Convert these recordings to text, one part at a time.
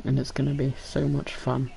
and it's gonna be so much fun.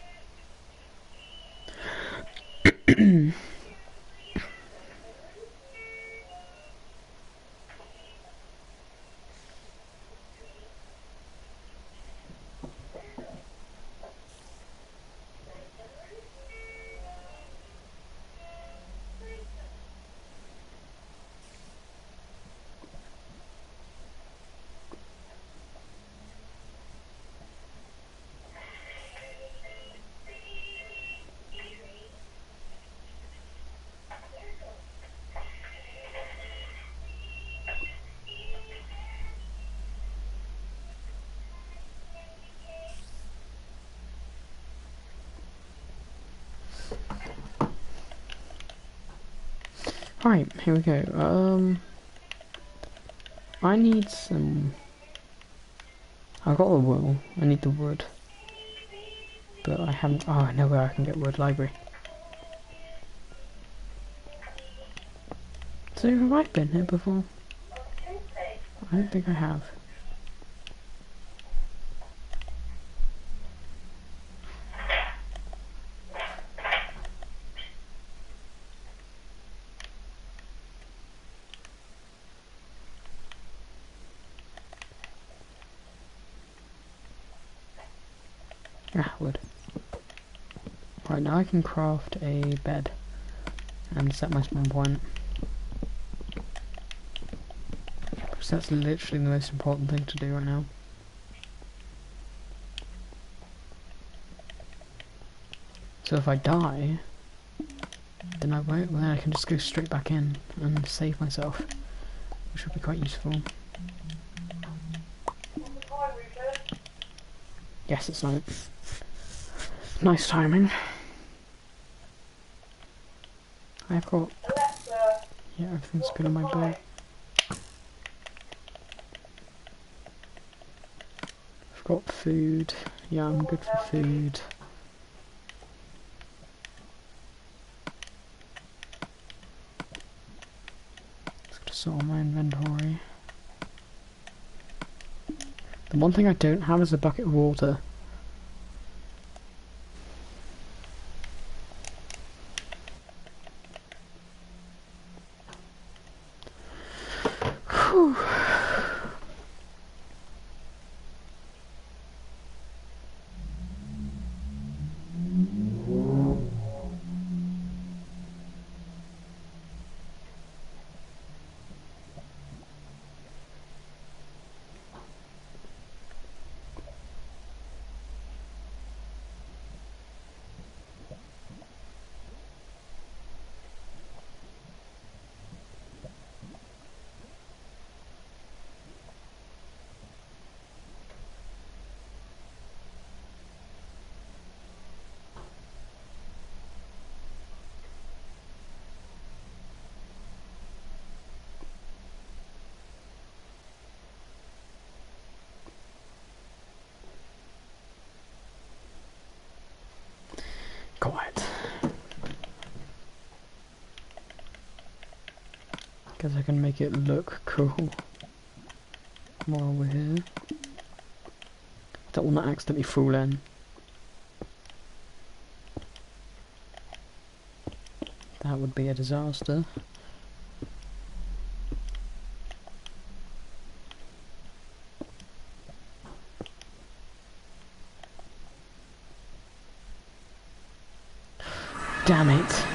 Right, here we go. I need some... I've got the wool, I need the wood. But I haven't... Oh, I know where I can get wood. Library. So have I been here before? I don't think I have. Ah, wood. Right, now I can craft a bed and set my spawn point. Because that's literally the most important thing to do right now. So if I die, then I won't. Well, then I can just go straight back in and save myself, which would be quite useful. Yes, it's night. Nice timing. I've got... Yeah, everything's good on my boat. I've got food. Yeah, I'm good for food. Just gotta sort my inventory. The one thing I don't have is a bucket of water. Whew. Quiet. Guess I can make it look cool while we're here. That will not accidentally fall in. That would be a disaster. Damn it.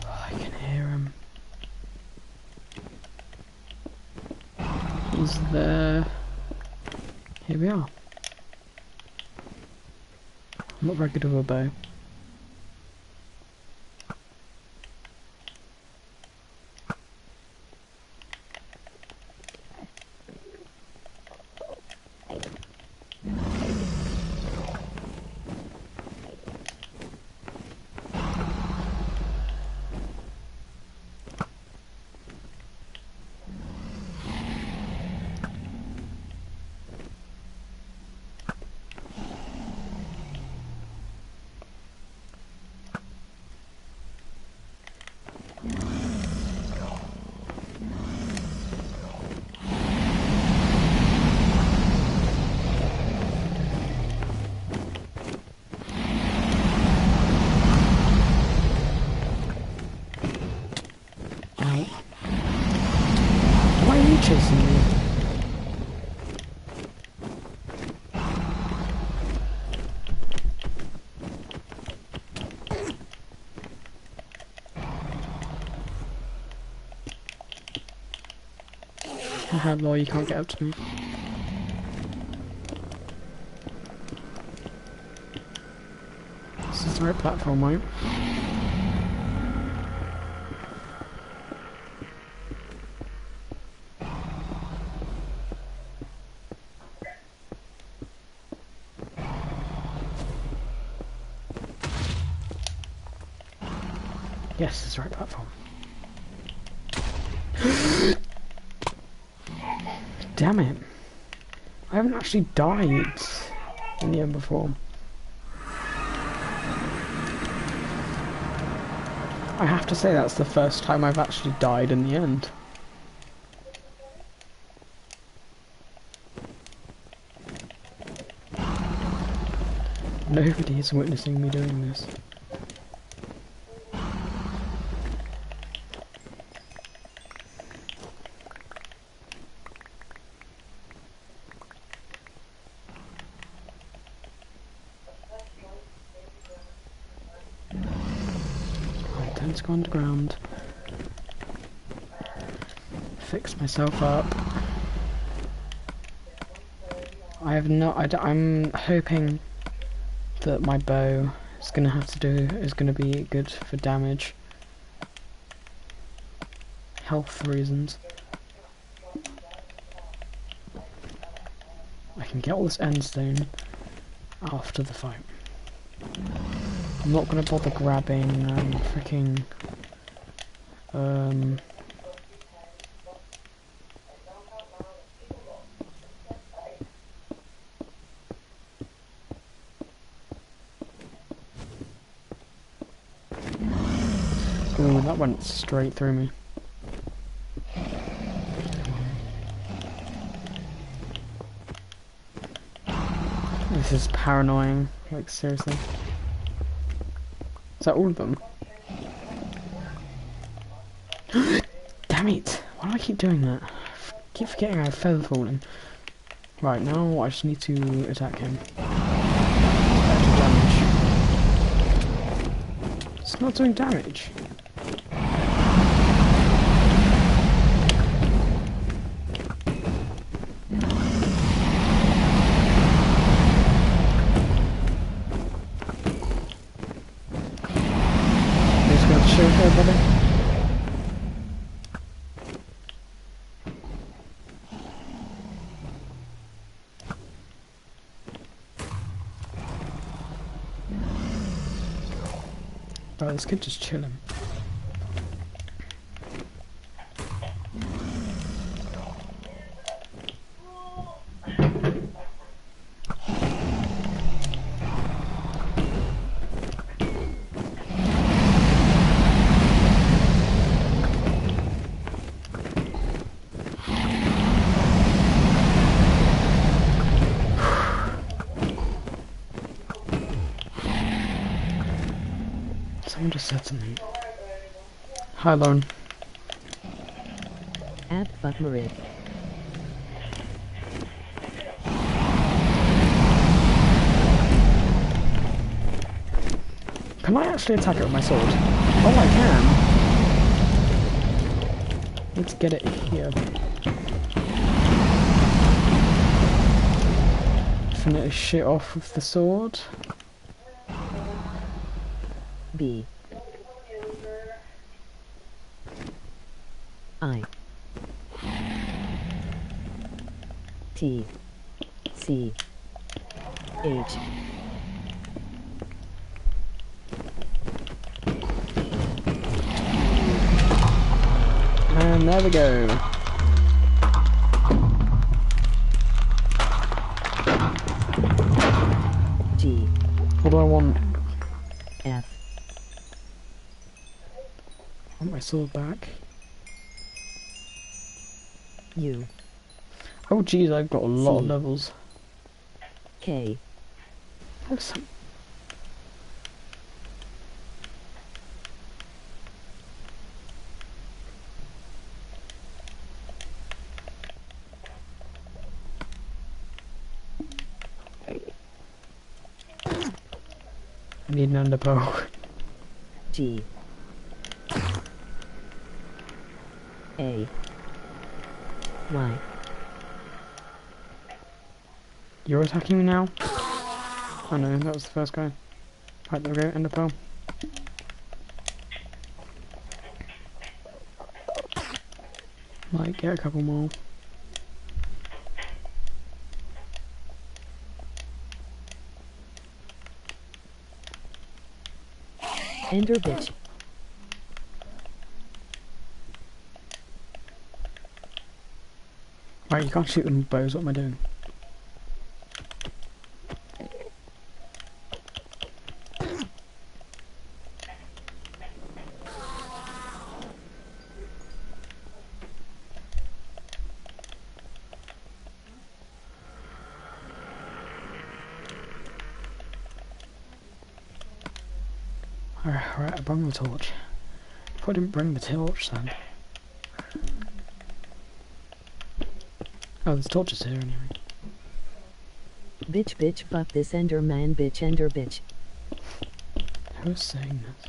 I can hear him. He's there. Here we are. I'm not very good with a bow. out. Why are you chasing me? Haha, lol, you can't get up to me. This is the right platform, right? Yes, it's the right platform. Damn it. I haven't actually died in the end before. I have to say that's the first time I've actually died in the end. Nobody is witnessing me doing this. Let's go underground. Fix myself up. I have no. I'm hoping that my bow is gonna be good for damage, health reasons. I can get all this endstone after the fight. I'm not gonna bother grabbing freaking ooh, that went straight through me. This is paranoying, like seriously. Is that all of them? Damn it! Why do I keep doing that? I keep forgetting I have feather falling. Right, now I just need to attack him. Extra damage. It's not doing damage. Chill here, buddy. Oh, this kid just chilling. Someone just said something. Hi, Lauren. Add fuck Marie. Can I actually attack it with my sword? Oh, I can. Let's get it here. Finish shit off with the sword. B I T C H And there we go. G What do I want? F I want my sword back. U Oh geez, I've got a lot of C. levels. K Oh, some... Need an ender pearl. G A Y. You're attacking me now? Oh no, that was the first guy. Right, there we go, ender pearl. Might get a couple more. Ender bitch. Right, you can't shoot them with bows, what am I doing? Alright, I brought the torch. If I didn't bring the torch then. Oh, there's torches here anyway. Bitch bitch fuck this ender man bitch ender bitch. Who's saying this?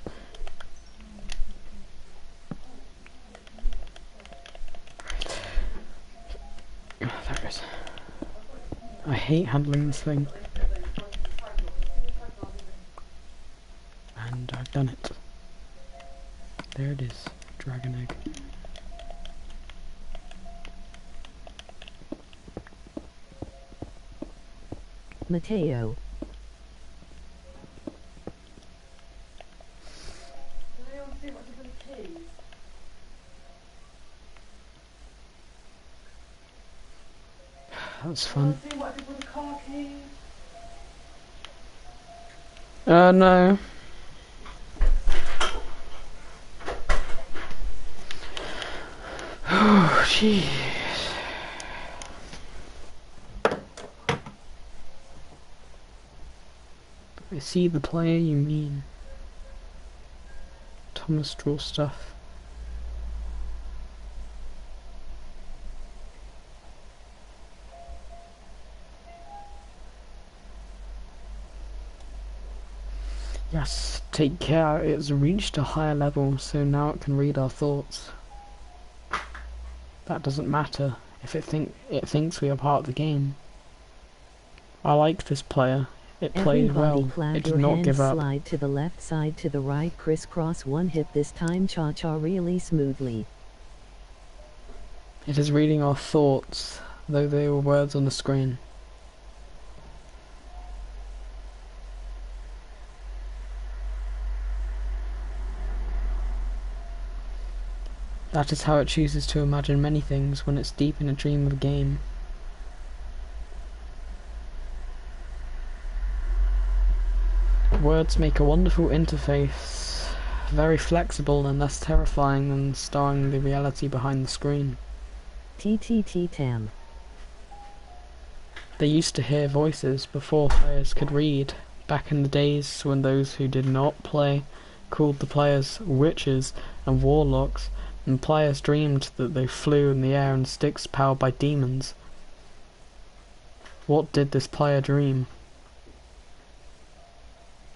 Oh, there it is. I hate handling this thing. And I've done it. There it is. Dragon egg. Mateo. That's fun. No. Oh, jeez. I see the player you mean. Thomas draw stuff. Yes, take care, it's reached a higher level, so now it can read our thoughts. That doesn't matter if it thinks we are part of the game. I like this player. It played well. It did not give up. Slide to the left side to the right, crisscross one hit this time, cha-cha really smoothly. It is reading our thoughts, though they were words on the screen. That is how it chooses to imagine many things when it's deep in a dream of a game. Words make a wonderful interface, very flexible and less terrifying than starring the reality behind the screen. Tam. They used to hear voices before players could read, back in the days when those who did not play called the players witches and warlocks, and players dreamed that they flew in the air on sticks powered by demons. What did this player dream?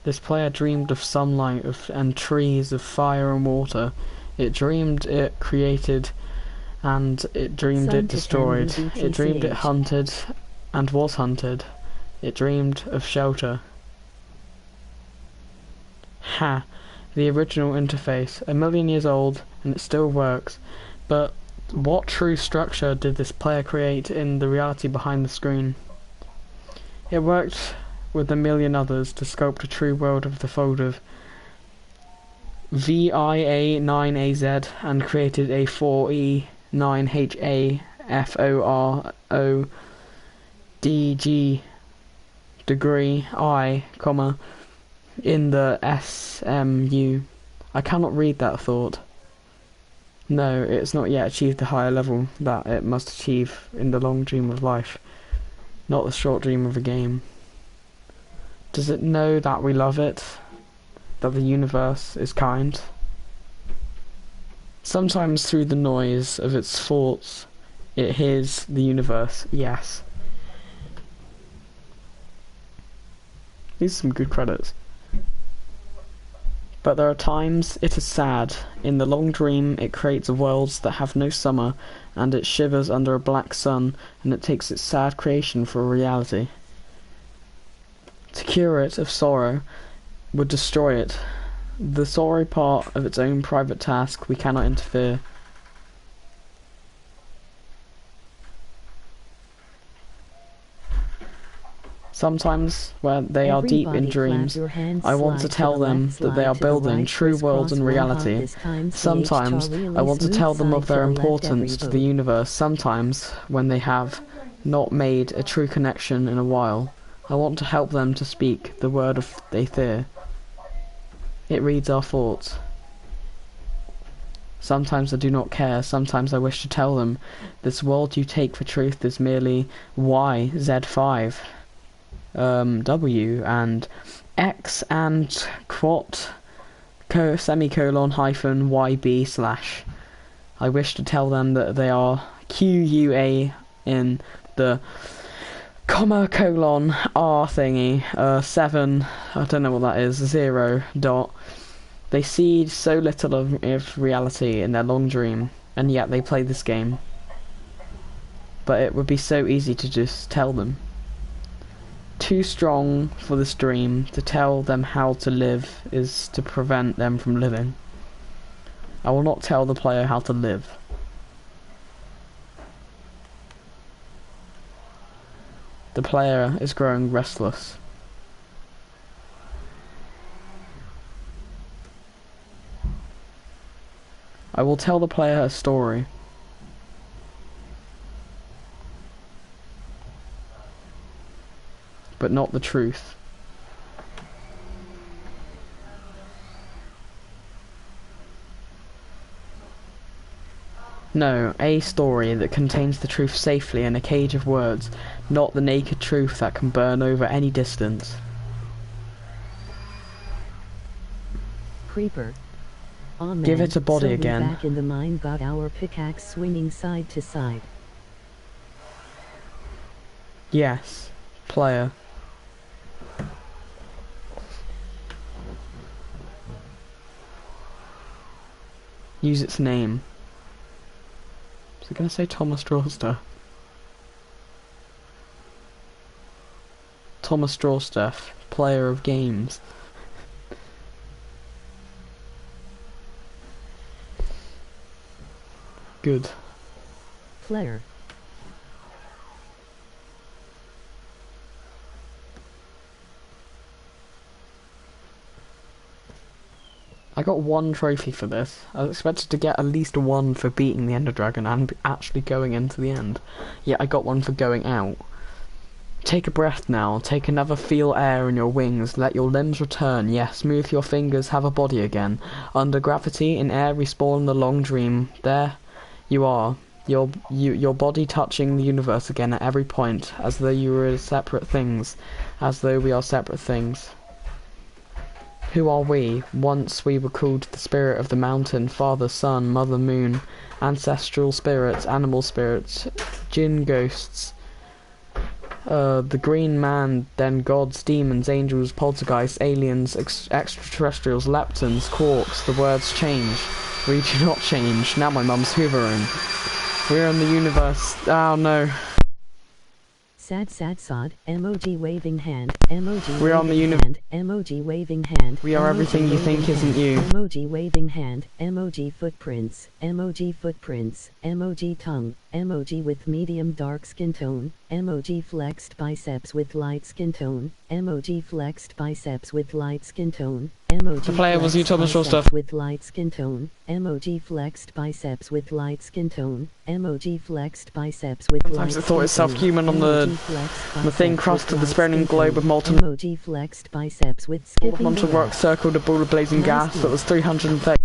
This player dreamed of sunlight and trees, of fire and water. It dreamed it created, and it dreamed it destroyed. It dreamed it hunted, and was hunted. It dreamed of shelter. Ha! The original interface, 1,000,000 years old, and it still works. But what true structure did this player create in the reality behind the screen? It worked with 1,000,000 others to sculpt a true world of the fold of VIA9AZ and created a 4E9HAFORODG degree I, comma, in the SMU. I cannot read that thought. No, it's not yet achieved the higher level that it must achieve in the long dream of life, not the short dream of a game. Does it know that we love it? That the universe is kind? Sometimes through the noise of its thoughts, it hears the universe, yes. These are some good credits. But there are times it is sad. In the long dream it creates worlds that have no summer, and it shivers under a black sun, and it takes its sad creation for a reality. To cure it of sorrow would destroy it. The sorry part of its own private task, we cannot interfere. Sometimes, where they are deep in dreams, I want to tell them that they are building true worlds in reality. Sometimes, I want to tell them of their importance to the universe. Sometimes, when they have not made a true connection in a while, I want to help them to speak the word of they fear. It reads our thoughts. Sometimes I do not care, sometimes I wish to tell them, this world you take for truth is merely Y, Z5, W, and X, and quat, semicolon, hyphen, YB slash. I wish to tell them that they are QUA in the comma colon R thingy, 7, I don't know what that is, 0 dot. They see so little of reality in their long dream, and yet they play this game. But it would be so easy to just tell them. Too strong for this dream. To tell them how to live is to prevent them from living. I will not tell the player how to live. The player is growing restless. I will tell the player a story. But not the truth. No, a story that contains the truth safely in a cage of words, not the naked truth that can burn over any distance. Creeper. Amen. Give it a body So again. Back in the mine, got our pickaxe swinging side to side. Yes, player. Use its name. Was it going to say Thomas Drawster? Thomas Drawstuff, player of games. Good. Player. I got 1 trophy for this. I was expected to get at least 1 for beating the Ender Dragon and actually going into the end. Yet I got 1 for going out. Take a breath now. Take another, feel air in your wings. Let your limbs return. Yes, move your fingers, have a body again. Under gravity, in air, respawn the long dream. There you are. Your body touching the universe again at every point, as though you were separate things. As though we are separate things. Who are we? Once we were called the spirit of the mountain, father, sun, mother, moon, ancestral spirits, animal spirits, jinn ghosts, the green man, then gods, demons, angels, poltergeists, aliens, extraterrestrials, leptons, quarks. The words change. We do not change. Now my mum's hoovering. We're in the universe. Oh no. Sad sad sod, emoji waving hand, emoji We're on the waving hand, emoji waving hand. We are emoji everything you think waving isn't hand, you. Emoji waving hand, emoji footprints, emoji tongue, emoji with medium dark skin tone, emoji flexed biceps with light skin tone, emoji flexed biceps with light skin tone, emoji The player was you, Thomas flexed Shawstuff. biceps with light skin tone, emoji flexed biceps with light skin tone, emoji flexed biceps with light Sometimes it skin thought itself tone, human on emoji flexed the thin biceps crust with of the light spreading skin globe tone, of molten emoji flexed biceps with skipping molten the rock rest. circled a ball of blazing gas that was 330.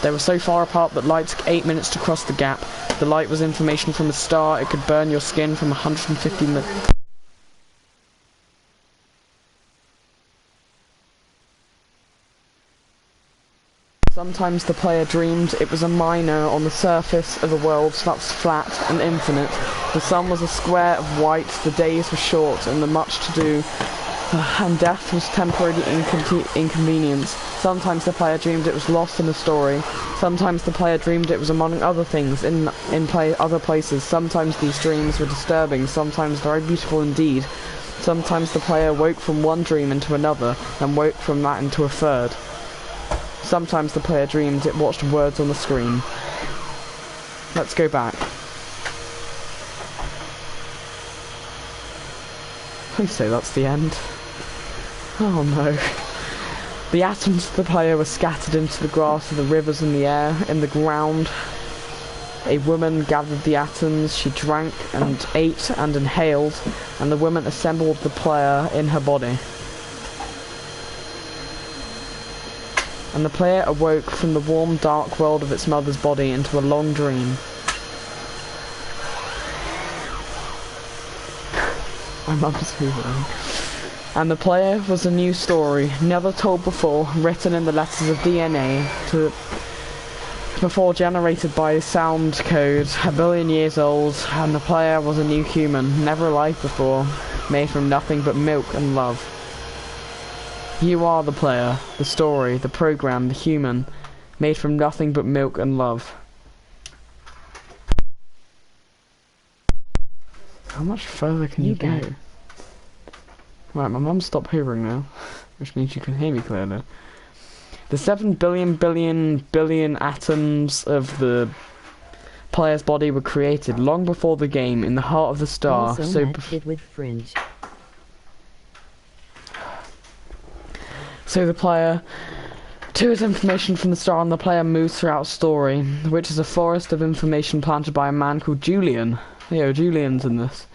They were so far apart that light took 8 minutes to cross the gap. The light was information from a star. It could burn your skin from 150 minutes. Sometimes the player dreamed it was a miner on the surface of a world that was flat and infinite. The sun was a square of white, the days were short, and the much to do and death was temporary inconvenience. Sometimes the player dreamed it was lost in a story. Sometimes the player dreamed it was among other things in other places. Sometimes these dreams were disturbing, sometimes very beautiful indeed. Sometimes the player woke from one dream into another, and woke from that into a third. Sometimes the player dreamed it watched words on the screen. Let's go back. Please say that's the end. Oh no. The atoms of the player were scattered into the grass of the rivers in the air, in the ground. A woman gathered the atoms, she drank and ate and inhaled, and the woman assembled the player in her body. And the player awoke from the warm, dark world of its mother's body into a long dream. My mum's hoovering. And the player was a new story, never told before, written in the letters of DNA, before generated by sound code, 1 billion years old, and the player was a new human, never alive before, made from nothing but milk and love. You are the player, the story, the program, the human, made from nothing but milk and love. How much further can you go? Right, my mum stopped hoovering now, which means you can hear me clearly. The 7 billion atoms of the player's body were created long before the game in the heart of the star. Also with fringe. So the player tours information from the star, and the player moves throughout story, which is a forest of information planted by a man called Julian. Yo, Julian's in this.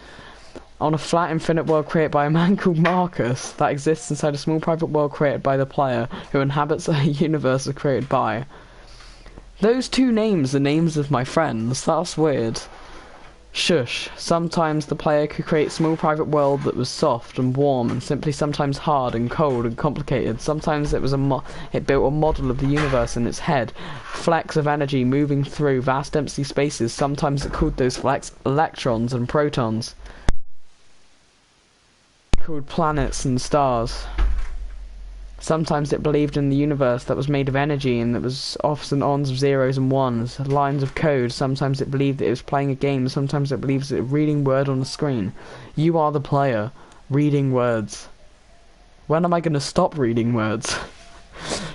On a flat infinite world created by a man called Marcus that exists inside a small private world created by the player, who inhabits a universe created by. Those two names are names of my friends. That's weird. Shush. Sometimes the player could create a small private world that was soft and warm, and simply sometimes hard and cold and complicated. Sometimes it was it built a model of the universe in its head, flecks of energy moving through vast empty spaces. Sometimes it called those flecks electrons and protons, called planets and stars. Sometimes it believed in the universe that was made of energy and that was offs and ons of zeros and ones, lines of code. Sometimes it believed that it was playing a game. Sometimes it believes it reading word on a screen. You are the player, reading words. When am I going to stop reading words?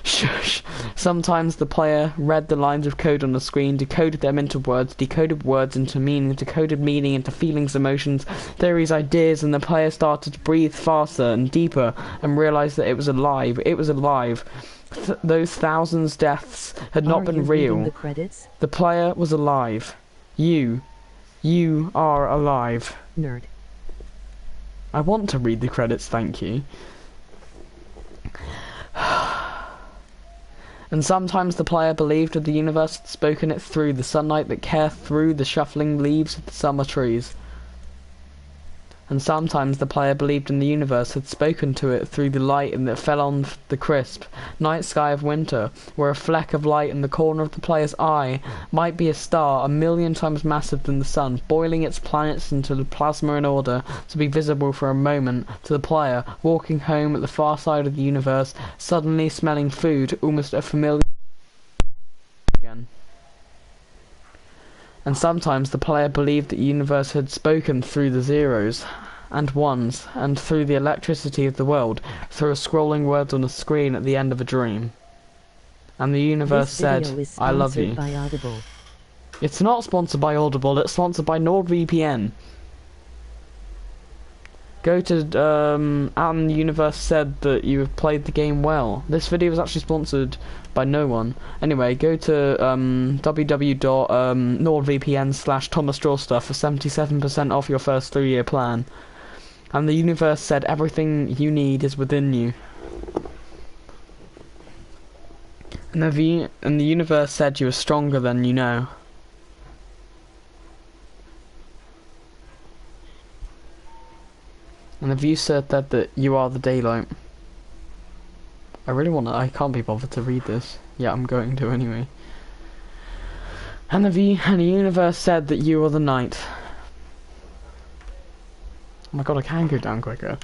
Shush. Sometimes the player read the lines of code on the screen, decoded them into words, decoded words into meaning, decoded meaning into feelings, emotions, theories, ideas, and the player started to breathe faster and deeper and realized that it was alive. It was alive. Those thousands deaths had not been real. The player was alive. You are alive. Nerd. I want to read the credits, thank you. And sometimes the player believed that the universe had spoken it through the sunlight that came through the shuffling leaves of the summer trees. And sometimes the player believed in the universe had spoken to it through the light that fell on the crisp night sky of winter, where a fleck of light in the corner of the player's eye might be a star 1,000,000 times massive than the sun, boiling its planets into the plasma in order to be visible for a moment to the player, walking home at the far side of the universe, suddenly smelling food, almost a familiar again. And sometimes the player believed that the universe had spoken through the zeros and ones, and through the electricity of the world, through a scrolling words on a screen at the end of a dream. And the universe said, I love you. It's not sponsored by Audible, it's sponsored by NordVPN. Go to, and the universe said that you have played the game well. This video was actually sponsored by no one. Anyway, go to www.nordvpn/ThomasDrawStuff for 77% off your first 3-year plan. And the universe said everything you need is within you. And the universe said you are stronger than you know. And the view said that you are the daylight. I can't be bothered to read this. Yeah, I'm going to anyway. And the universe said that you are the night. Oh my god, I can go down quicker.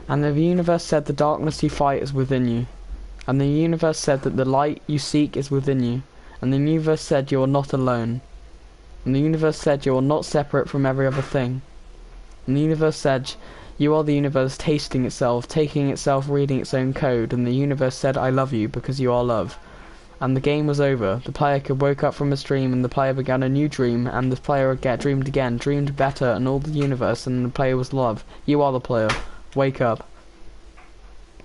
And the universe said the darkness you fight is within you. And the universe said that the light you seek is within you. And the universe said you are not alone. And the universe said you are not separate from every other thing. And the universe said you are the universe tasting itself, taking itself, reading its own code. And the universe said I love you because you are love. And the game was over. The player could wake up from his dream, and the player began a new dream, and the player dreamed again, dreamed better, and all the universe, and the player was love. You are the player. Wake up.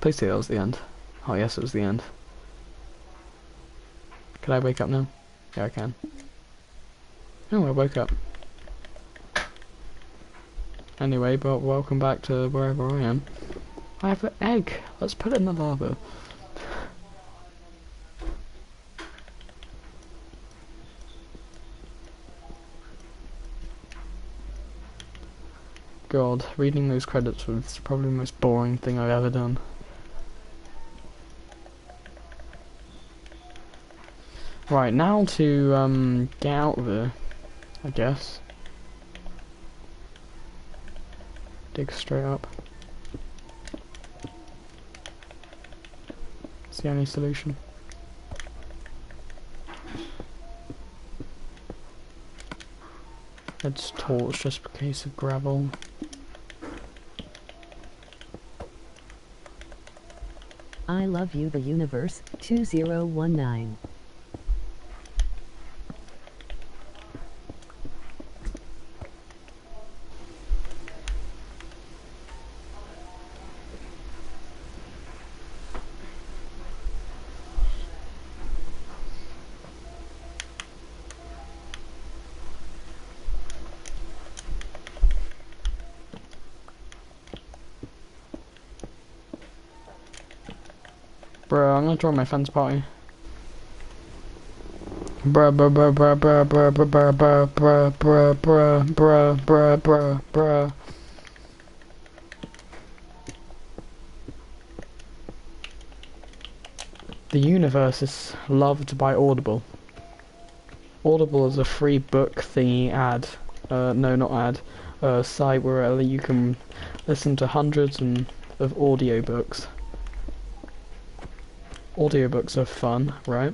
Please say that was the end. Oh yes, it was the end. Can I wake up now? Yeah, I can. Oh, I woke up. Anyway, but welcome back to wherever I am. I have an egg. Let's put it in the lava. God, reading those credits was probably the most boring thing I've ever done. Right, now to get out of here, I guess. Dig straight up. It's the only solution. Let's torch just in case of gravel. I love you, the universe. 2019. Bro, I'm gonna join my friend's party. Bruh, bruh, bruh, bruh, bruh, bruh, bruh, bruh, bruh, bruh, bruh, bruh, bruh, bruh, bruh. The universe is loved by Audible. Audible is a free book thingy ad. No, not ad. Site where you can listen to hundreds of audiobooks. Audiobooks are fun, right?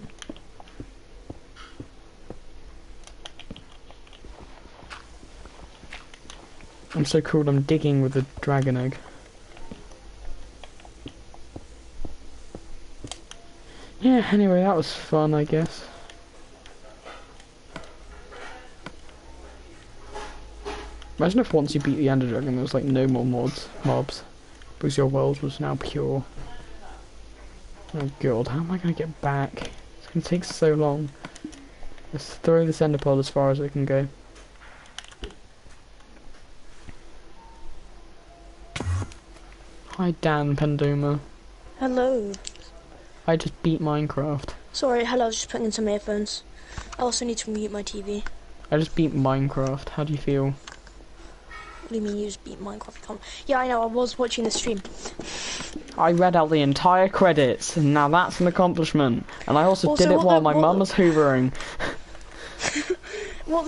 I'm so cool, I'm digging with a dragon egg. Yeah, anyway, that was fun, I guess. Imagine if once you beat the Ender Dragon there was like no more mobs. Because your world was now pure. Oh god, how am I gonna get back? It's gonna take so long. Let's throw this ender pearl as far as it can go. Hi Dan Penduma. Hello. I just beat Minecraft. Sorry, hello, I was just putting in some earphones. I also need to mute my TV. I just beat Minecraft. How do you feel? What do you mean you just beat Minecraft? Yeah, I know, I was watching the stream. I read out the entire credits, and now that's an accomplishment. And I also did it while my mum was hoovering. What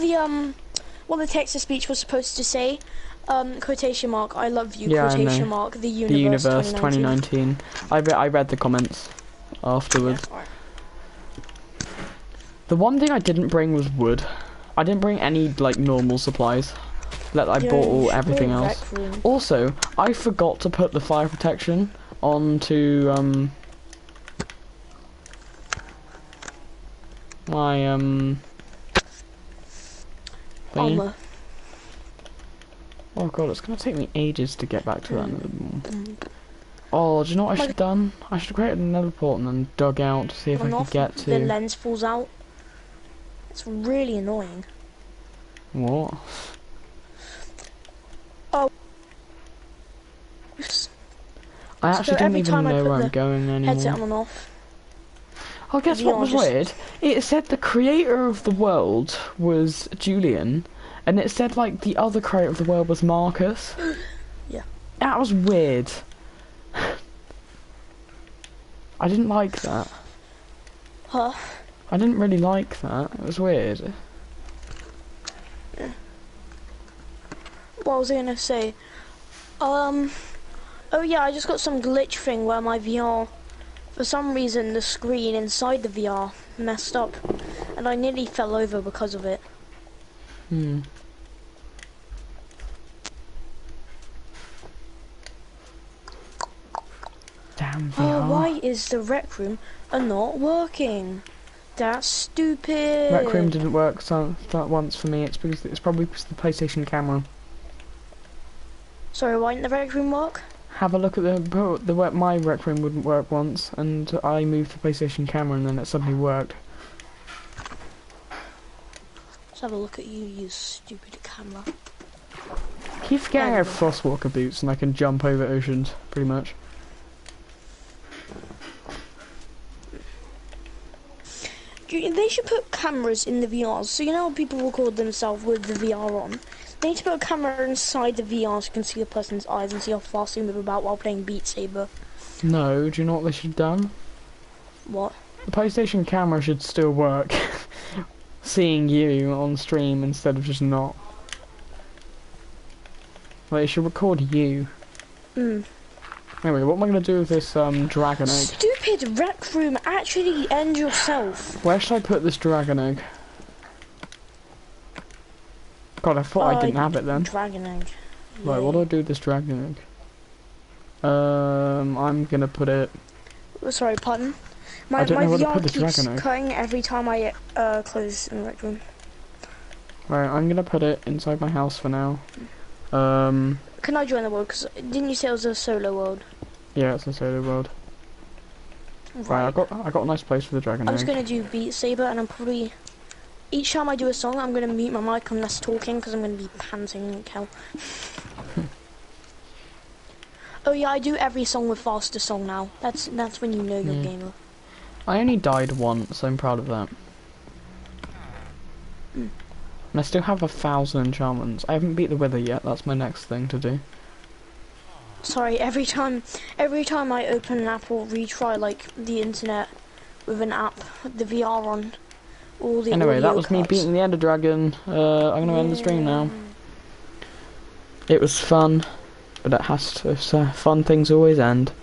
the text of speech was supposed to say, quotation mark, I love you, yeah, quotation mark, the universe 2019. I read the comments afterwards. Yeah, the one thing I didn't bring was wood. I didn't bring any like normal supplies. I bought everything else. Also, I forgot to put the fire protection onto my thingy. armor. Oh god, it's gonna take me ages to get back to that. Oh, do you know what I should have done? I should have created another port and then dug out to see if I could get to. The lens falls out. It's really annoying. What? Oh. I actually don't even know where I'm going anymore. Headset on and off. Oh, guess what was weird? It said the creator of the world was Julian, and it said like the other creator of the world was Marcus. Yeah. That was weird. I didn't like that. Huh? I didn't really like that. It was weird. Yeah. What was I gonna say? Oh yeah, I just got some glitch thing where my VR, for some reason, the screen inside the VR messed up, and I nearly fell over because of it. Hmm. Damn Oh, VR. why is the rec room not working? That's stupid. Rec Room didn't work that once for me. It's probably because of the PlayStation camera. Sorry, why didn't the rec room work? Have a look at my Rec Room wouldn't work once, and I moved the PlayStation camera, and then it suddenly worked. Let's have a look at you, you stupid camera. Keep forgetting I have Frostwalker boots, and I can jump over oceans, pretty much. They should put cameras in the VRs, so you know how people record themselves with the VR on? They need to put a camera inside the VR so you can see a person's eyes and see how fast they move about while playing Beat Saber. No, do you know what they should have done? What? The PlayStation camera should still work. Seeing you on stream instead of just not. Like, it should record you. Anyway, what am I going to do with this dragon egg? Stupid rec room, actually end yourself. Where should I put this dragon egg? God, I thought I didn't have it then. Dragon egg. Right, what do I do with this dragon egg? I'm gonna put it... Oh, sorry, pardon? I My don't know where to VR put the keeps dragon egg. cutting every time I close in the rec room. Right, I'm gonna put it inside my house for now. Can I join the world? Because didn't you say it was a solo world? Yeah, it's a solo world. Right, I got a nice place for the dragon I'm egg. just gonna do Beat Saber, and I'm probably each time I do a song, I'm gonna mute my mic. I'm less talking because I'm gonna be panting like hell. Oh yeah, I do every song with faster song now. That's when you know you're a gamer. I only died once, so I'm proud of that. And I still have 1,000 enchantments. I haven't beat the Wither yet. That's my next thing to do. Sorry, every time I open an app or retry like the internet with an app, the VR on, all the Anyway, audio that was me cuts. beating the Ender Dragon. I'm gonna end the stream now. It was fun, but it has to. Fun things always end.